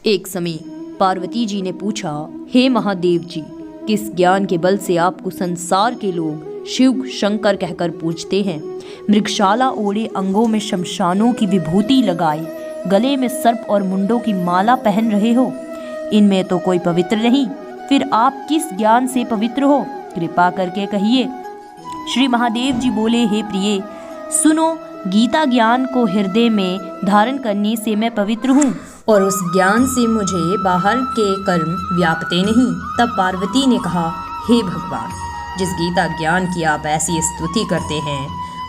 एक समय पार्वती जी ने पूछा, हे महादेव जी, किस ज्ञान के बल से आपको संसार के लोग शिव शंकर कहकर पूछते हैं? मृगशाला ओढ़े, अंगों में शमशानों की विभूति लगाए, गले में सर्प और मुंडों की माला पहन रहे हो। इनमें तो कोई पवित्र नहीं, फिर आप किस ज्ञान से पवित्र हो? कृपा करके कहिए। श्री महादेव जी बोले, हे प्रिय, सुनो, गीता ज्ञान को हृदय में धारण करने से मैं पवित्र हूँ और उस ज्ञान से मुझे बाहर के कर्म व्यापते नहीं। तब पार्वती ने कहा, हे भगवान, जिस गीता ज्ञान की आप ऐसी स्तुति करते हैं,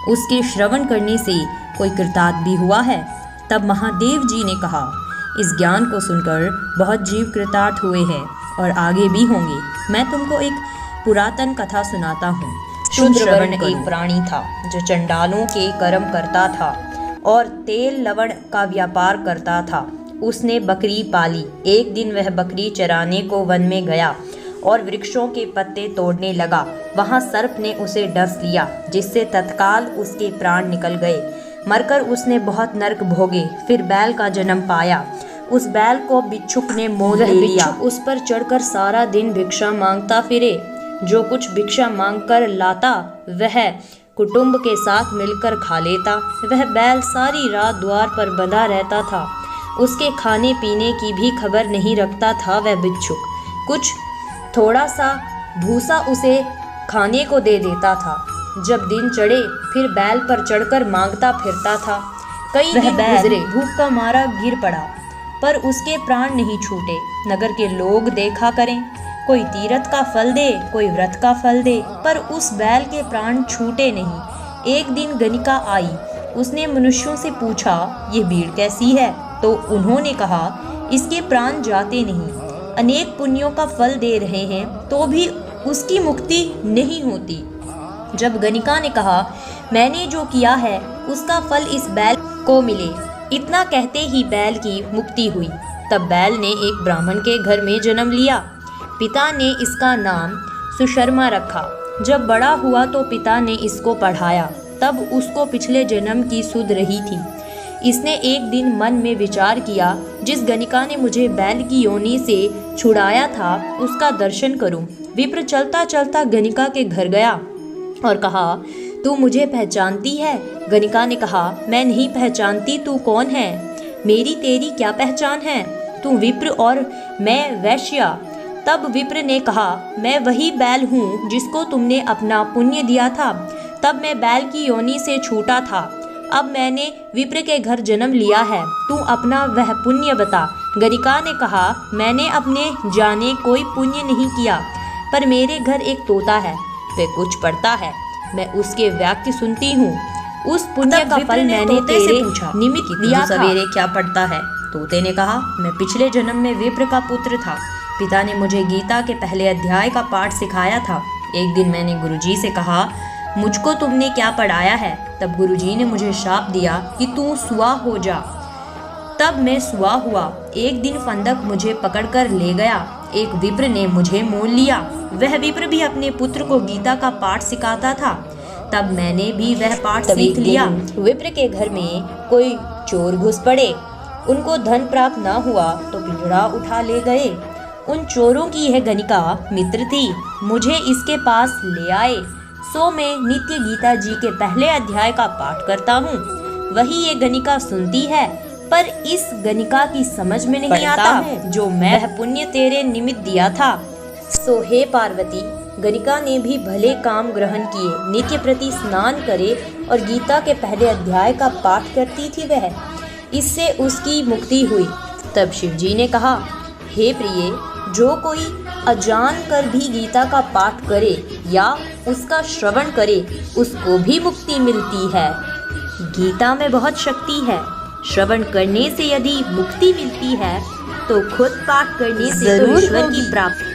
उसके श्रवण करने से कोई कृतार्थ भी हुआ है? तब महादेव जी ने कहा, इस ज्ञान को सुनकर बहुत जीव कृतार्थ हुए हैं और आगे भी होंगे। मैं तुमको एक पुरातन कथा सुनाता हूँ। शूद्रवर्ण एक प्राणी था जो चंडालों के कर्म करता था और तेल लवण का व्यापार करता था। उसने बकरी पाली। एक दिन वह बकरी चराने को वन में गया और वृक्षों के पत्ते तोड़ने लगा। वहां सर्प ने उसे डस लिया, जिससे तत्काल उसके प्राण निकल गए। मरकर उसने बहुत नरक भोगे। फिर बैल का जन्म पाया। उस बैल को भिक्षुक ने मोल ले लिया। उस पर चढ़कर सारा दिन भिक्षा मांगता फिरे। जो कुछ भिक्षा मांगकर लाता वह कुटुंब के साथ मिलकर खा लेता। वह बैल सारी रात द्वार पर बंधा रहता था। उसके खाने पीने की भी खबर नहीं रखता था वह भिक्षुक। कुछ थोड़ा सा भूसा उसे खाने को दे देता था। जब दिन चढ़े फिर बैल पर चढ़कर मांगता फिरता था। कई दिन गुजरे, भूख का मारा गिर पड़ा, पर उसके प्राण नहीं छूटे। नगर के लोग देखा करें, कोई तीरथ का फल दे, कोई व्रत का फल दे, पर उस बैल के प्राण छूटे नहीं। एक दिन गणिका आई। उसने मनुष्यों से पूछा, ये भीड़ कैसी है? तो उन्होंने कहा, इसके प्राण जाते नहीं। अनेक पुण्यों का फल दे रहे हैं तो भी उसकी मुक्ति नहीं होती। जब गणिका ने कहा, मैंने जो किया है उसका फल इस बैल को मिले, इतना कहते ही बैल की मुक्ति हुई। तब बैल ने एक ब्राह्मण के घर में जन्म लिया। पिता ने इसका नाम सुशर्मा रखा। जब बड़ा हुआ तो पिता ने इसको पढ़ाया। तब उसको पिछले जन्म की सुध रही थी। इसने एक दिन मन में विचार किया, जिस गणिका ने मुझे बैल की योनि से छुड़ाया था उसका दर्शन करूं। विप्र चलता चलता गणिका के घर गया और कहा, तू मुझे पहचानती है? गणिका ने कहा, मैं नहीं पहचानती, तू कौन है? मेरी तेरी क्या पहचान है? तू विप्र और मैं वैश्या। तब विप्र ने कहा, मैं वही बैल हूँ जिसको तुमने अपना पुण्य दिया था। तब मैं बैल की योनि से छूटा था। अब मैंने विप्र के घर जन्म लिया है। तू अपना वह पुण्य बता। गणिका ने कहा, मैंने अपने जाने कोई पुण्य नहीं किया, पर मेरे घर एक तोता है, वह कुछ पढ़ता है, मैं उसके वाक्य सुनती हूँ। उस पुण्य का फल मैंने तेरे निमित्त दिया। सवेरे क्या पढ़ता है? तोते ने कहा, मैं पिछले जन्म में विप्र का पुत्र था। पिता ने मुझे गीता के पहले अध्याय का पाठ सिखाया था। एक दिन मैंने गुरुजी से कहा, मुझको तुमने क्या पढ़ाया है? तब गुरुजी ने मुझे शाप दिया कि तू सुआ हो जा। तब मैं सुआ हुआ। एक दिन फंदक मुझे पकड़कर ले गया। एक विप्र ने मुझे मोल लिया। वह विप्र भी अपने पुत्र को गीता का पाठ सिखाता था। तब मैंने भी वह पाठ सीख लिया। विप्र के घर में कोई चोर घुस पड़े। उनको धन प्राप्त न हुआ तो पिंजड़ा उठा ले गए। उन चोरों की यह गणिका मित्र थी। मुझे इसके पास ले आए। सो मैं नित्य गीता जी के पहले अध्याय का पाठ करता हूँ। वही ये गणिका सुनती है, पर इस गणिका की समझ में नहीं आता जो मैं वह पुण्य तेरे निमित्त दिया था। सो हे पार्वती, गणिका ने भी भले काम ग्रहण किए, नित्य प्रति स्नान करे और गीता के पहले अध्याय का पाठ करती थी वह। इससे उसकी मुक्ति हुई। तब शिवजी ने कहा, हे प्रिय, जो कोई अजान कर भी गीता का पाठ करे या उसका श्रवण करे, उसको भी मुक्ति मिलती है। गीता में बहुत शक्ति है। श्रवण करने से यदि मुक्ति मिलती है तो खुद पाठ करने से तो ईश्वर की प्राप्ति